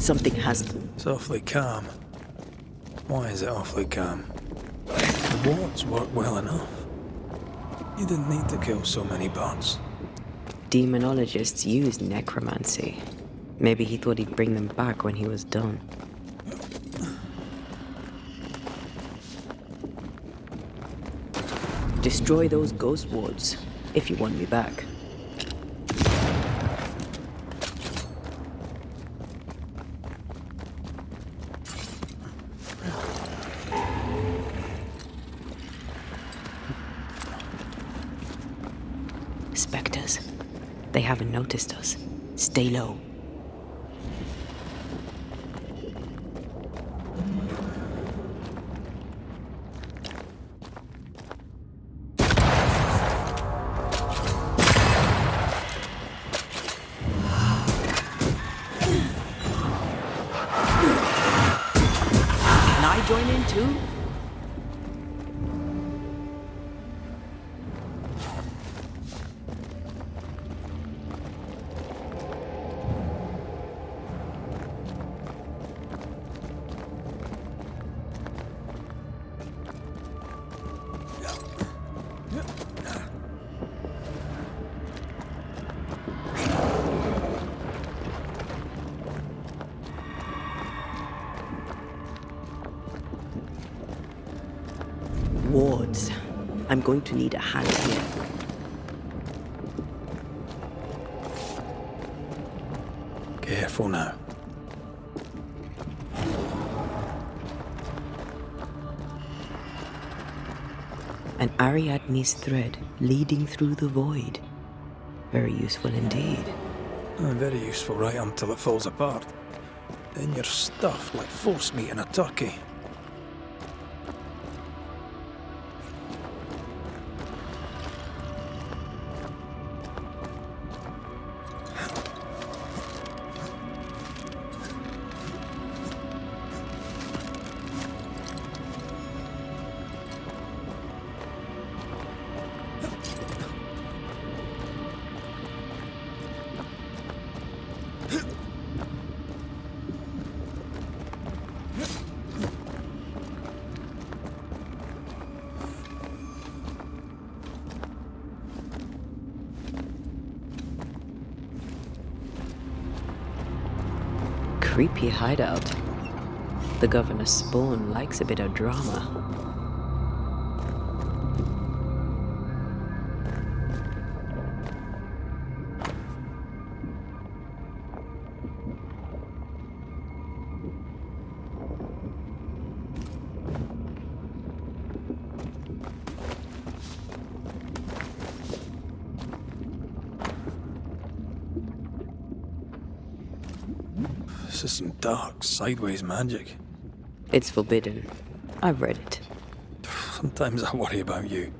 Something has... It's awfully calm. Why is it awfully calm? The wards work well enough. You didn't need to kill so many bots. Demonologists use necromancy. Maybe he thought he'd bring them back when he was done. Destroy those ghost wards, if you want me back. Spectres. They haven't noticed us. Stay low. Can I join in too? Wards. I'm going to need a hand here. Careful now. An Ariadne's thread leading through the void. Very useful indeed. Very useful right until it falls apart. Then you're stuffed like force meat in a turkey. Creepy hideout. The governor's spawn likes a bit of drama. This is some dark, sideways magic. It's forbidden. I've read it. Sometimes I worry about you.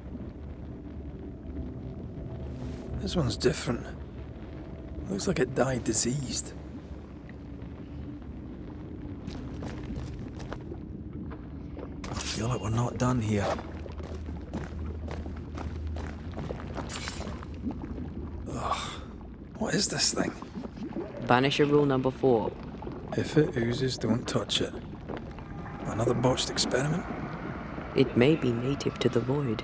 This one's different. Looks like it died diseased. I feel like we're not done here. Ugh. What is this thing? Banisher rule number 4. If it oozes, don't touch it. Another botched experiment? It may be native to the void.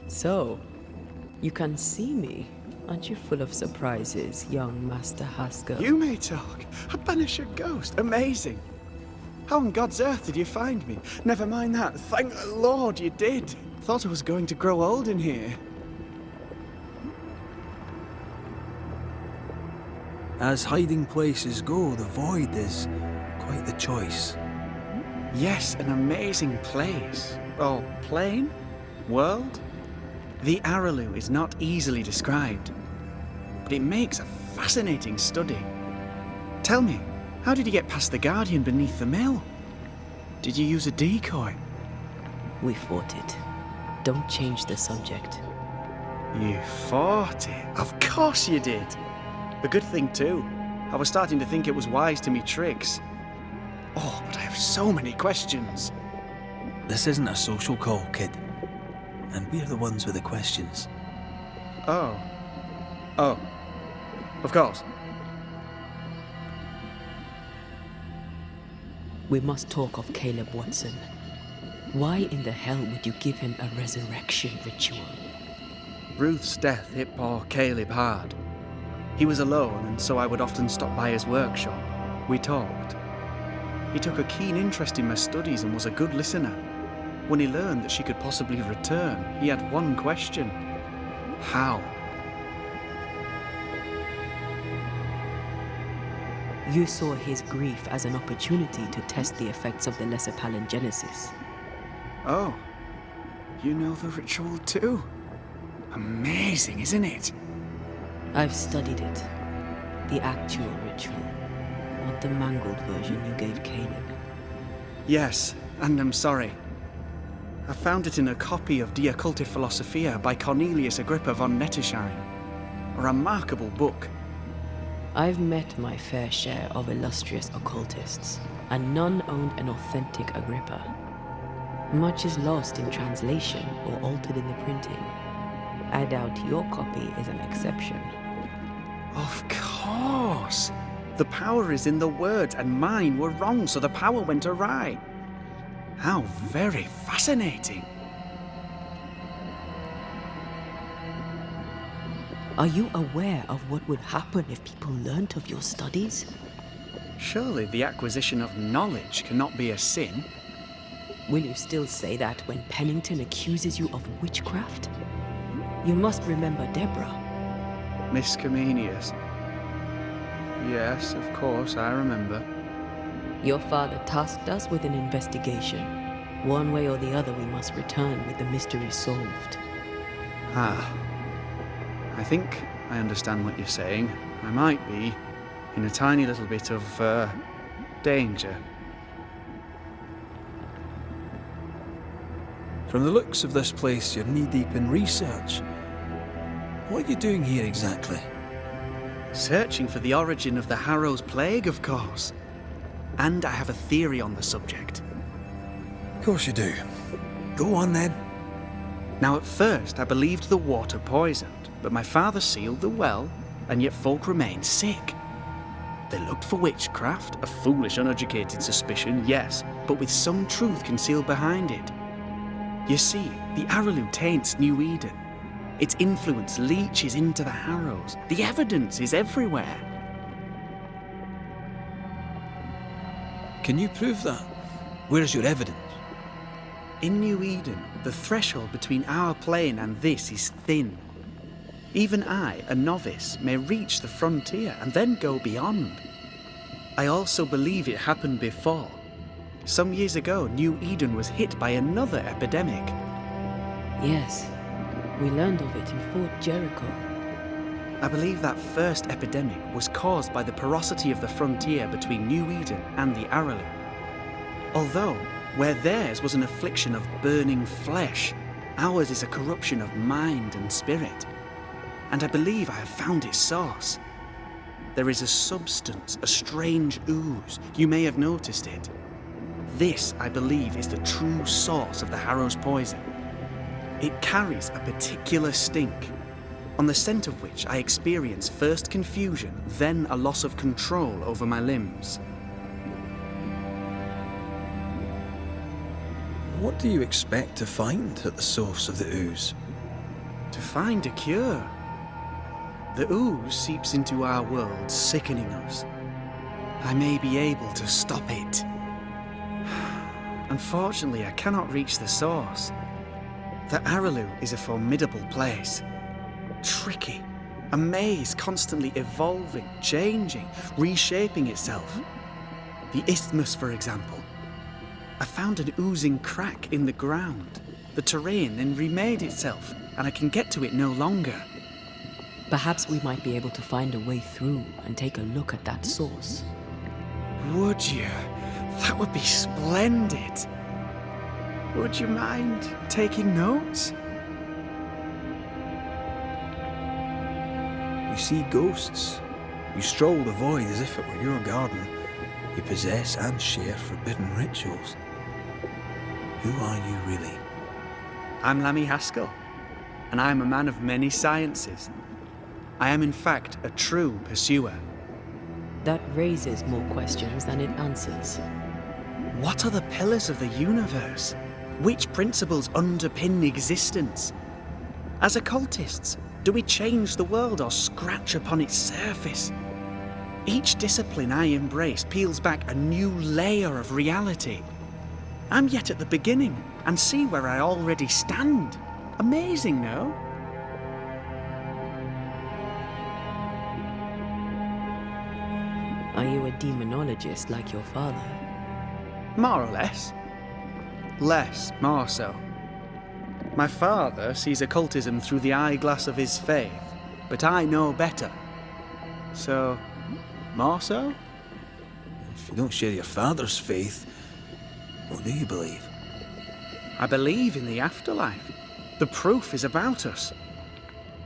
So, you can see me. Aren't you full of surprises, young Master Haskell? You may talk. A Banisher ghost. Amazing. How on God's earth did you find me? Never mind that. Thank the Lord you did. Thought I was going to grow old in here. As hiding places go, the void is quite the choice. Yes, an amazing place. Or plane? World? The Araloo is not easily described, but it makes a fascinating study. Tell me, how did you get past the Guardian beneath the mill? Did you use a decoy? We fought it. Don't change the subject. You fought it? Of course you did. A good thing too. I was starting to think it was wise to me tricks. Oh, but I have so many questions. This isn't a social call, kid. And we're the ones with the questions. Oh. Oh. Of course. We must talk of Caleb Watson. Why in the hell would you give him a resurrection ritual? Ruth's death hit poor Caleb hard. He was alone, and so I would often stop by his workshop. We talked. He took a keen interest in my studies and was a good listener. When he learned that she could possibly return, he had one question. How? You saw his grief as an opportunity to test the effects of the lesser palingenesis. Oh, you know the ritual too? Amazing, isn't it? I've studied it. The actual ritual, not the mangled version you gave Caleb. Yes, and I'm sorry. I found it in a copy of De Occulti Philosophia by Cornelius Agrippa von Nettesheim. A remarkable book. I've met my fair share of illustrious occultists, and none owned an authentic Agrippa. Much is lost in translation or altered in the printing. I doubt your copy is an exception. Of course! The power is in the words, and mine were wrong, so the power went awry. How very fascinating! Are you aware of what would happen if people learnt of your studies? Surely the acquisition of knowledge cannot be a sin. Will you still say that when Pennington accuses you of witchcraft? You must remember Deborah. Miss Comenius. Yes, of course, I remember. Your father tasked us with an investigation. One way or the other, we must return with the mystery solved. Ah. I think I understand what you're saying. I might be in a tiny little bit of, danger. From the looks of this place, you're knee-deep in research. What are you doing here exactly? Searching for the origin of the Harrow's Plague, of course. And I have a theory on the subject. Of course you do. Go on then. Now, at first, I believed the water poisoned, but my father sealed the well, and yet folk remained sick. They looked for witchcraft, a foolish, uneducated suspicion, yes, but with some truth concealed behind it. You see, the Araloo taints New Eden. Its influence leaches into the Harrows. The evidence is everywhere. Can you prove that? Where's your evidence? In New Eden, the threshold between our plane and this is thin. Even I, a novice, may reach the frontier and then go beyond. I also believe it happened before. Some years ago, New Eden was hit by another epidemic. Yes, we learned of it in Fort Jericho. I believe that first epidemic was caused by the porosity of the frontier between New Eden and the Araloo. Although, where theirs was an affliction of burning flesh, ours is a corruption of mind and spirit. And I believe I have found its source. There is a substance, a strange ooze. You may have noticed it. This, I believe, is the true source of the Harrow's poison. It carries a particular stink, on the scent of which I experience first confusion, then a loss of control over my limbs. What do you expect to find at the source of the ooze? To find a cure. The ooze seeps into our world, sickening us. I may be able to stop it. Unfortunately, I cannot reach the source. The Araloo is a formidable place. Tricky. A maze constantly evolving, changing, reshaping itself. The isthmus, for example. I found an oozing crack in the ground. The terrain then remade itself, and I can get to it no longer. Perhaps we might be able to find a way through and take a look at that source. Would you? That would be splendid. Would you mind taking notes? You see ghosts. You stroll the void as if it were your garden. You possess and share forbidden rituals. Who are you really? I'm Lami Haskell, and I am a man of many sciences. I am in fact a true pursuer. That raises more questions than it answers. What are the pillars of the universe? Which principles underpin existence? As occultists, do we change the world or scratch upon its surface? Each discipline I embrace peels back a new layer of reality. I'm yet at the beginning and see where I already stand. Amazing, no? Are you a demonologist like your father? More or less. Less, more so. My father sees occultism through the eyeglass of his faith, but I know better. So, more so? If you don't share your father's faith, what do you believe? I believe in the afterlife. The proof is about us.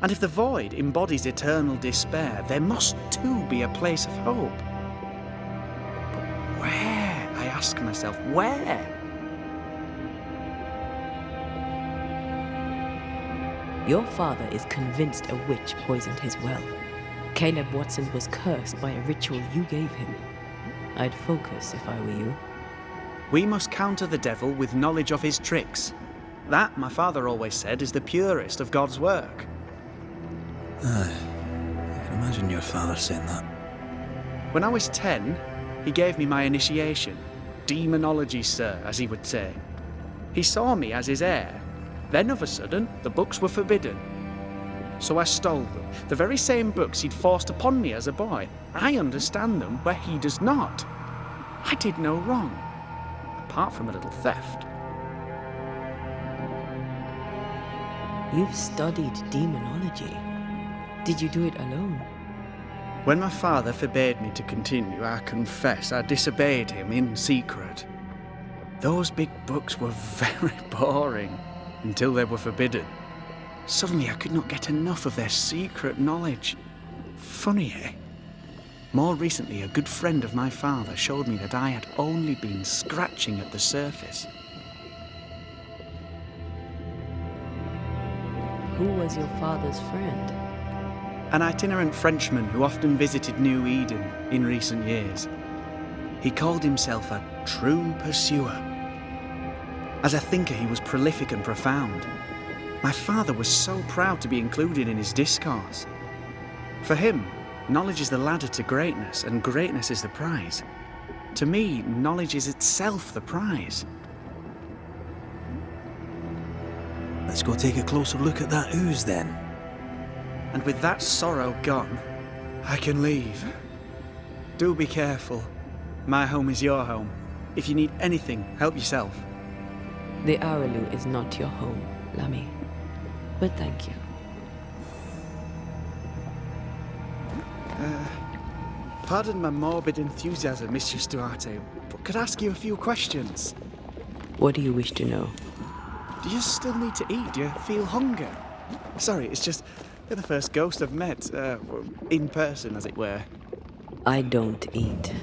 And if the void embodies eternal despair, there must too be a place of hope. But where? I ask myself, where? Your father is convinced a witch poisoned his well. Caleb Watson was cursed by a ritual you gave him. I'd focus if I were you. We must counter the devil with knowledge of his tricks. That, my father always said, is the purest of God's work. Aye, I can imagine your father saying that. When I was 10, he gave me my initiation. Demonology, sir, as he would say. He saw me as his heir. Then, of a sudden, the books were forbidden. So I stole them, the very same books he'd forced upon me as a boy. I understand them where he does not. I did no wrong, apart from a little theft. You've studied demonology. Did you do it alone? When my father forbade me to continue, I confess I disobeyed him in secret. Those big books were very boring until they were forbidden. Suddenly I could not get enough of their secret knowledge. Funny, eh? More recently, a good friend of my father showed me that I had only been scratching at the surface. Who was your father's friend? An itinerant Frenchman who often visited New Eden in recent years. He called himself a true pursuer. As a thinker, he was prolific and profound. My father was so proud to be included in his discourse. For him, knowledge is the ladder to greatness, and greatness is the prize. To me, knowledge is itself the prize. Let's go take a closer look at that ooze then. And with that sorrow gone, I can leave. Do be careful. My home is your home. If you need anything, help yourself. The Araloo is not your home, Lami. But thank you. Pardon my morbid enthusiasm, Mistress Duarte, but could I ask you a few questions? What do you wish to know? Do you still need to eat? Do you feel hunger? Sorry, it's just you're the first ghost I've met, in person, as it were. I don't eat.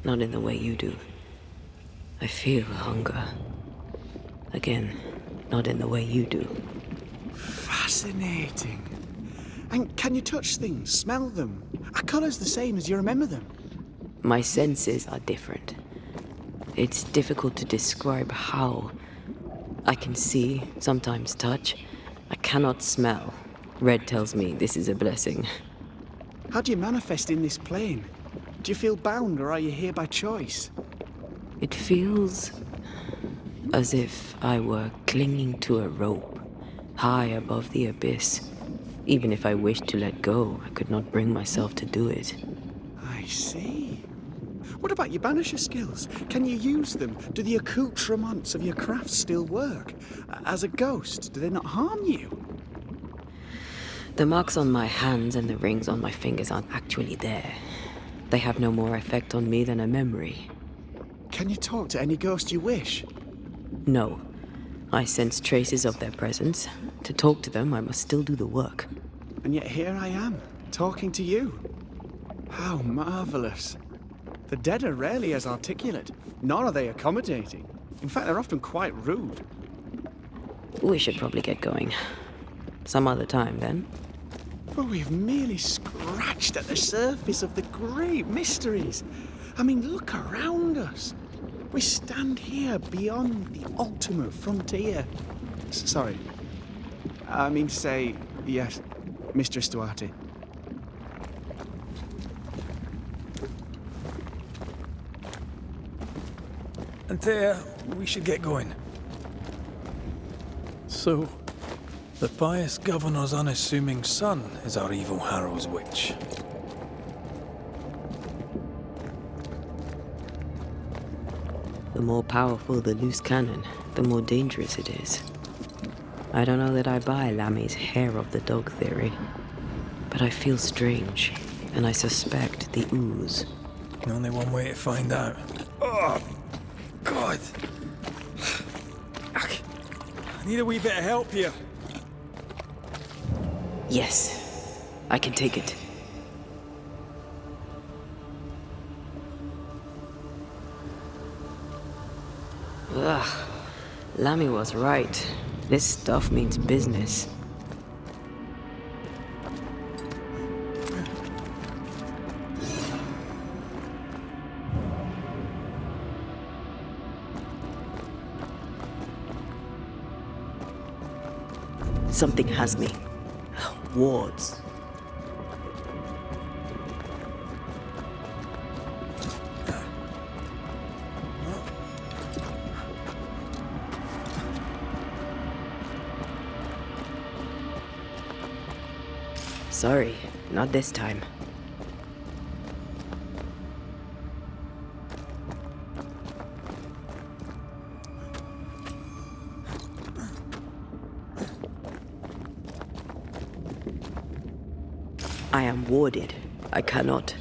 Not in the way you do. I feel hunger. Again, not in the way you do. Fascinating. And can you touch things, smell them? Are colours the same as you remember them? My senses are different. It's difficult to describe how. I can see, sometimes touch. I cannot smell. Red tells me this is a blessing. How do you manifest in this plane? Do you feel bound, or are you here by choice? It feels as if I were clinging to a rope, high above the abyss. Even if I wished to let go, I could not bring myself to do it. I see. What about your Banisher skills? Can you use them? Do the accoutrements of your craft still work? As a ghost, do they not harm you? The marks on my hands and the rings on my fingers aren't actually there. They have no more effect on me than a memory. Can you talk to any ghost you wish? No. I sense traces of their presence. To talk to them, I must still do the work. And yet here I am, talking to you. How marvellous. The dead are rarely as articulate, nor are they accommodating. In fact, they're often quite rude. We should probably get going. Some other time, then. But we've merely scratched at the surface of the great mysteries. I mean, look around us. We stand here beyond the ultimate frontier. Sorry. I mean to say, yes, Mistress Duarte. Antea, we should get going. So, the pious governor's unassuming son is our evil Harrow's witch. The more powerful the loose cannon, the more dangerous it is. I don't know that I buy Lami's hair of the dog theory, but I feel strange, and I suspect the ooze. Only one way to find out. Oh, God! I need a wee bit of help here. Yes, I can take it. Ugh, Lami was right. This stuff means business. Something has me. Wards. Sorry, not this time. I am warded. I cannot.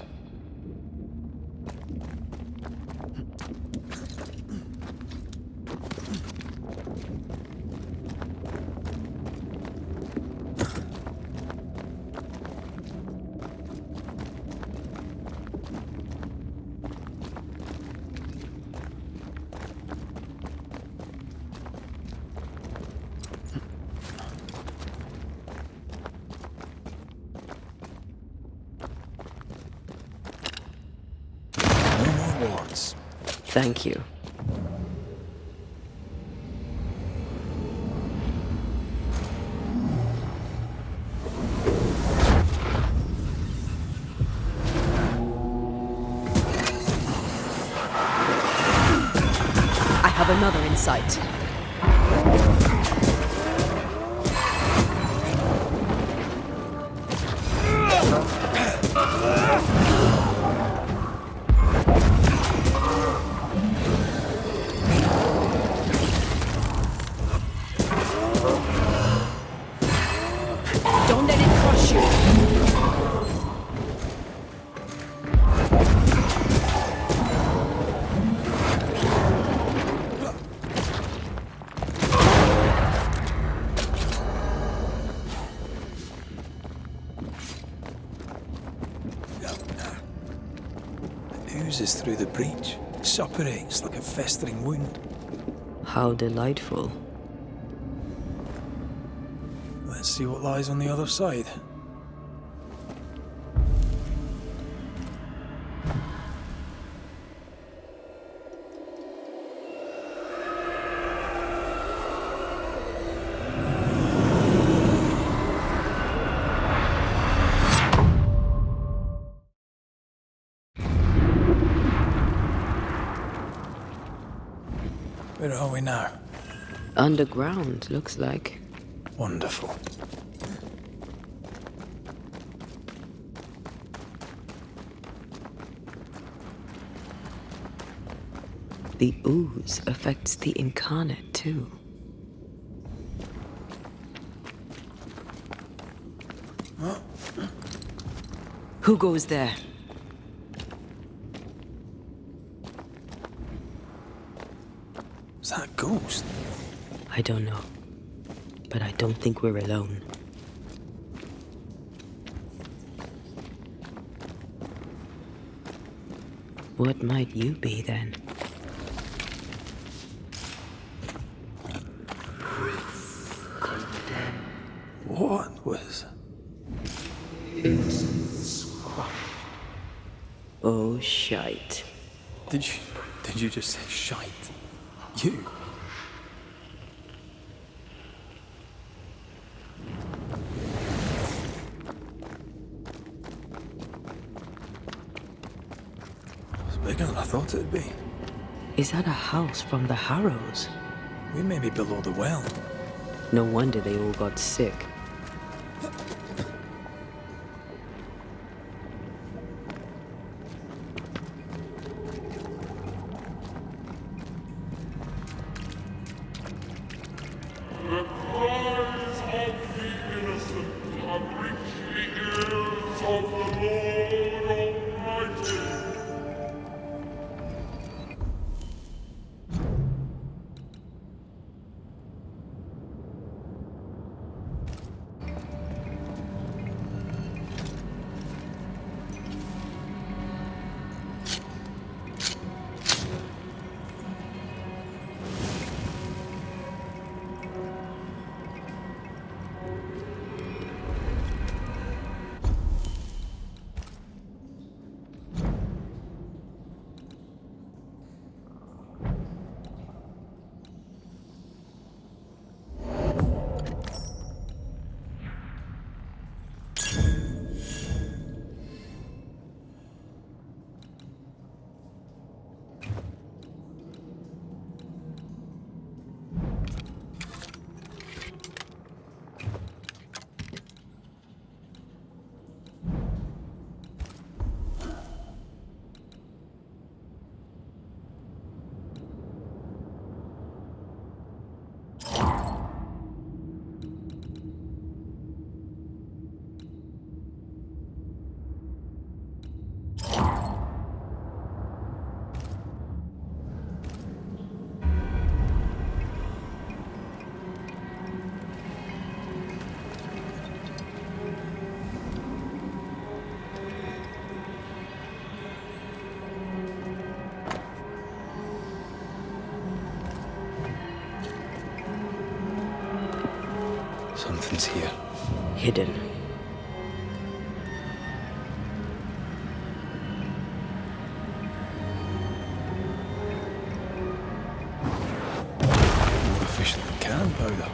Thank you. I have another in sight. Don't let it crush you. It oozes through the breach. Suppurates like a festering wound. How delightful. Let's see what lies on the other side. Where are we now? Underground, looks like. Wonderful. The ooze affects the incarnate, too. Who goes there? Is that a ghost? I don't know. But I don't think we're alone. What might you be, then? ooze. Oh, shite. Did you just say shite? You? It's bigger than I thought it'd be. Is that a house from the Harrows? We may be below the well. No wonder they all got sick. The cries of the innocent have reached the ears of the Lord Almighty. Something's here. Hidden. More efficient than cannon powder.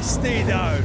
Stay down!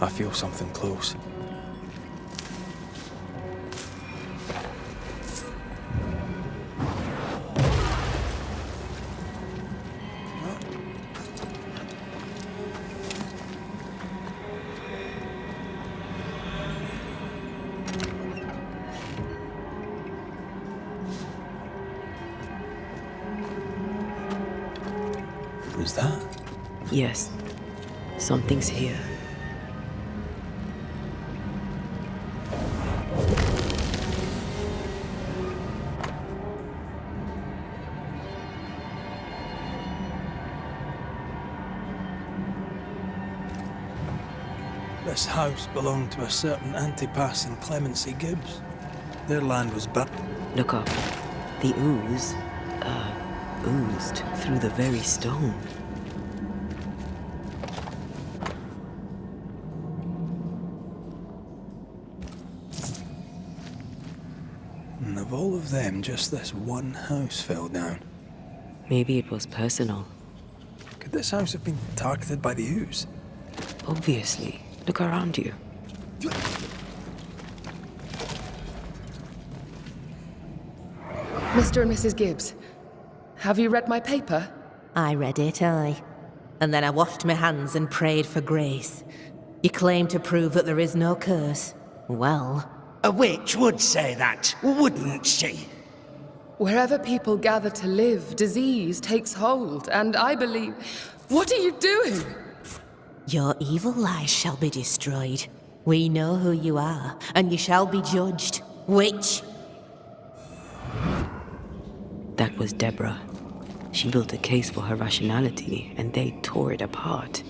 I feel something close. Was that? Yes. Something's here. This house belonged to a certain Antipas and Clemency Gibbs. Their land was Look up. The ooze, oozed through the very stone. And of all of them, just this one house fell down. Maybe it was personal. Could this house have been targeted by the ooze? Obviously. Look around you. Mr. and Mrs. Gibbs, have you read my paper? I read it, aye. And then I washed my hands and prayed for grace. You claim to prove that there is no curse. Well, A witch would say that, wouldn't she? Wherever people gather to live, disease takes hold, and I believe... What are you doing? your evil lies shall be destroyed. We know who you are, and you shall be judged. Witch! That was Deborah. She built a case for her rationality, and they tore it apart.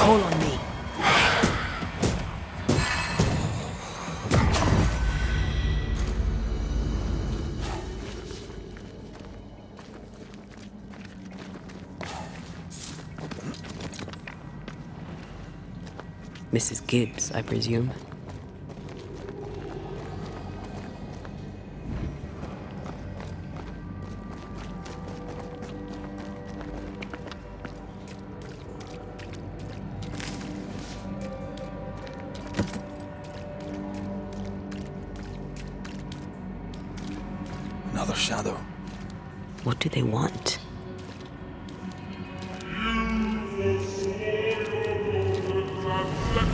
Call on me. Mrs. Gibbs, I presume. Another shadow. What do they want?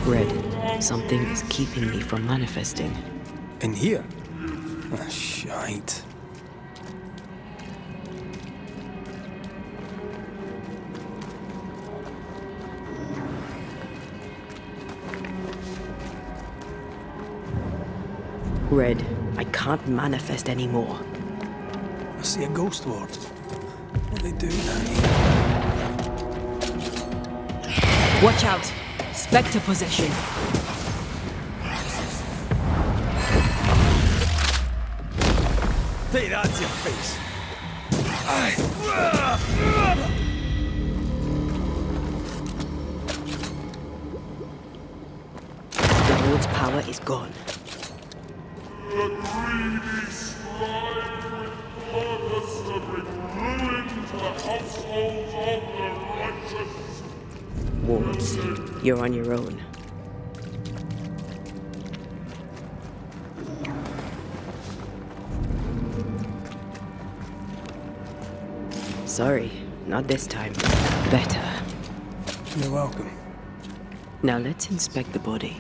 Red, something is keeping me from manifesting. In here? Ah, shite. Red, I can't manifest anymore. I see a ghost ward. What are they doing down here? Watch out! Spectre possession! Take that to your face. The Lord's power is gone. The greedy strive with purpose to bring ruin to the households of the righteous. Wards, you're on your own. Sorry, not this time. Better. You're welcome. Now let's inspect the body.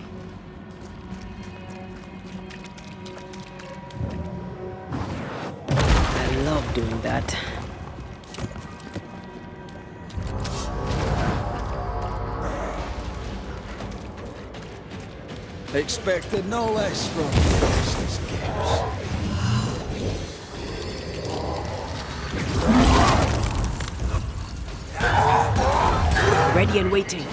I love doing that. Expected no less from you, Mrs. Gibbs. Ready and waiting.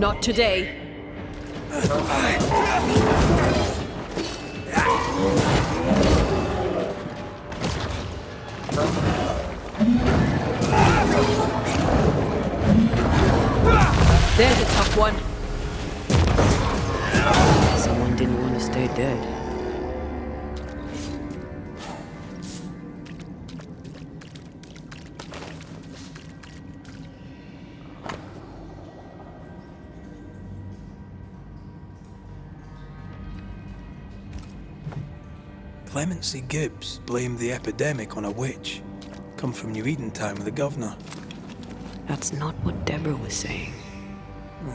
Not today. There's a tough one. Someone didn't want to stay dead. Clemency Gibbs blamed the epidemic on a witch. Come from New Eden Town with the governor. That's not what Deborah was saying.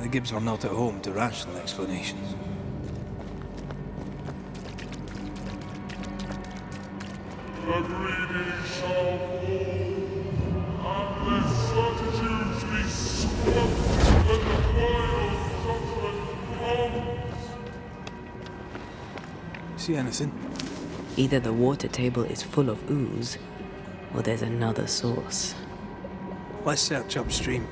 The Gibbs were not at home to rational explanations. The greedy shall fall, unless certitudes be swept when the final judgment comes. See anything? Either the water table is full of ooze, or there's another source. Let's search upstream.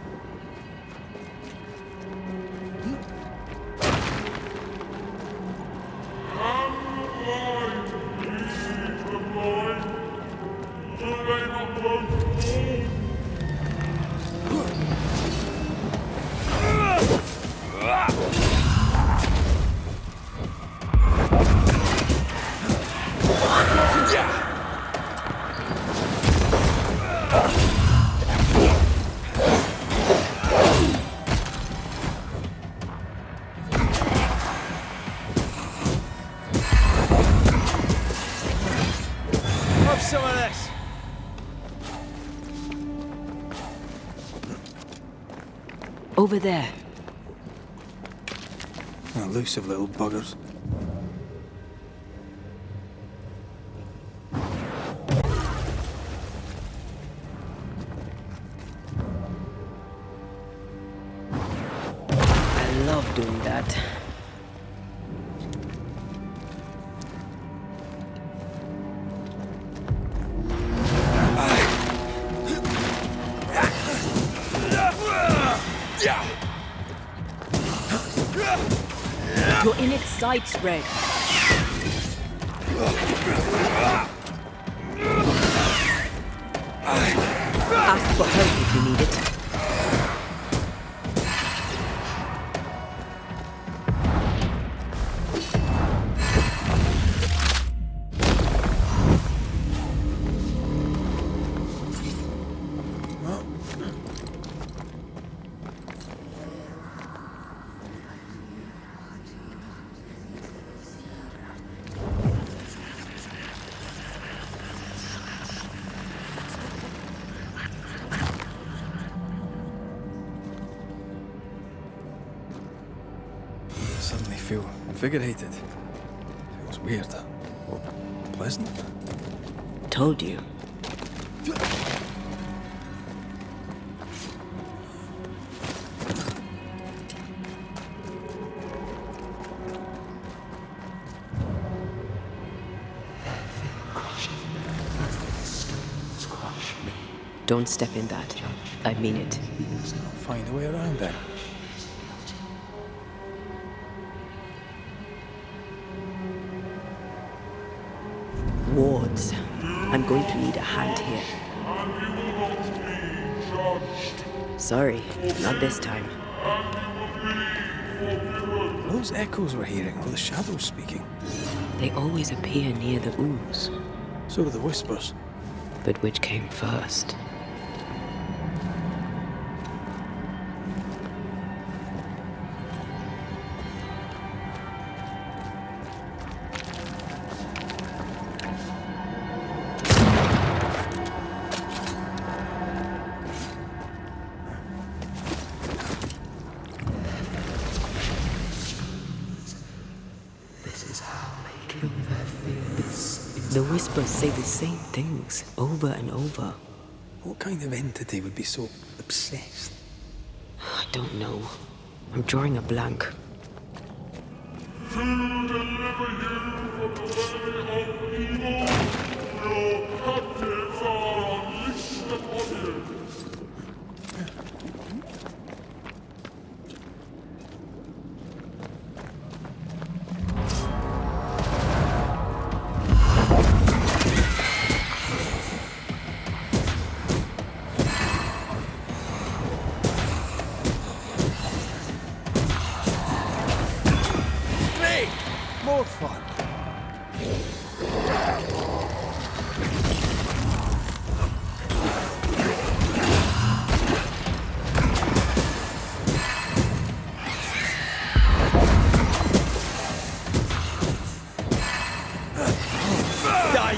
Some of this. Over there. Elusive little buggers. I love doing that. You're in its sights, Red. Ask for help if you need it. Suddenly feel invigorated. Feels weird. Or pleasant. Told you. Don't step in that. I mean it. I'll find a way around then. Wards. I'm going to need a hand here. Sorry, not this time. Those echoes we're hearing, or the shadows speaking. They always appear near the ooze. So do the whispers. But which came first? The whispers say the same things over and over. What kind of entity would be so obsessed? I don't know. I'm drawing a blank. To deliver you from the way of evil, your captives are unleashed upon you.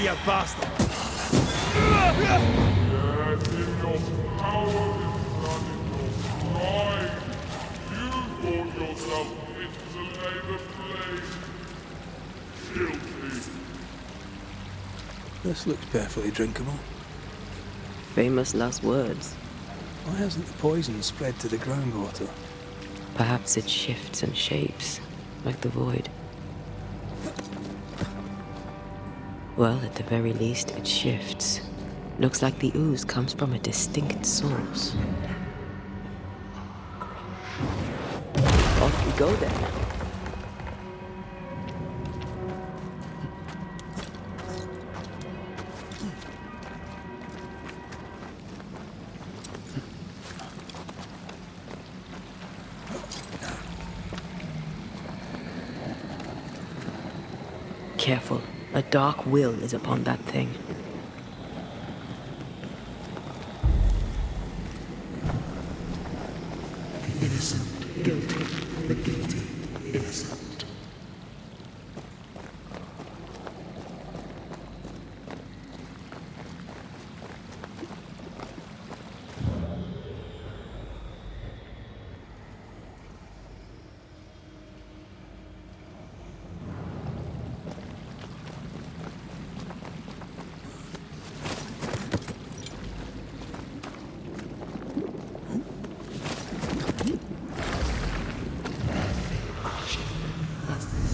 you bastard! Yet in your cowardice and in your pride, you thought yourself fit to lay the blame. Guilty. This looks perfectly drinkable. Famous last words. Why hasn't the poison spread to the groundwater? Perhaps it shifts and shapes, like the void. Well, at the very least, it shifts. Looks like the ooze comes from a distinct source. Off we go then. Careful. A dark will is upon that thing. Innocent, guilty, the guilty, innocent.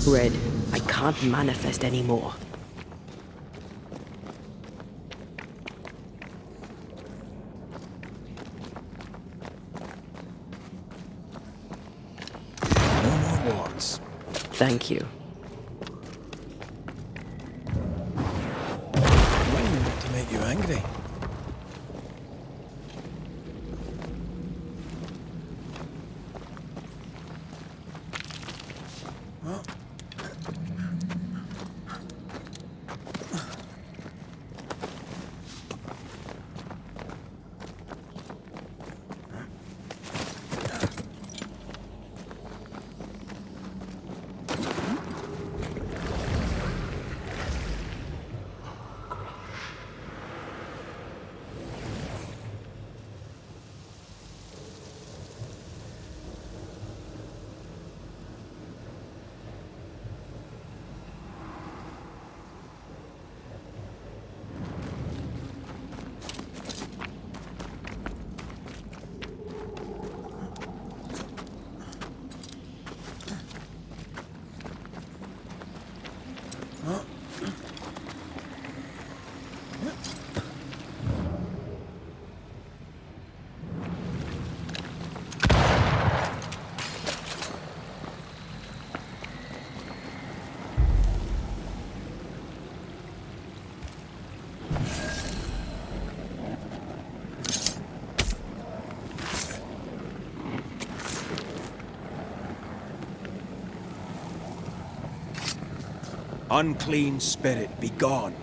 Red, I can't manifest anymore. No more warts. Thank you. When enough to make you angry? Well, Unclean spirit, be gone.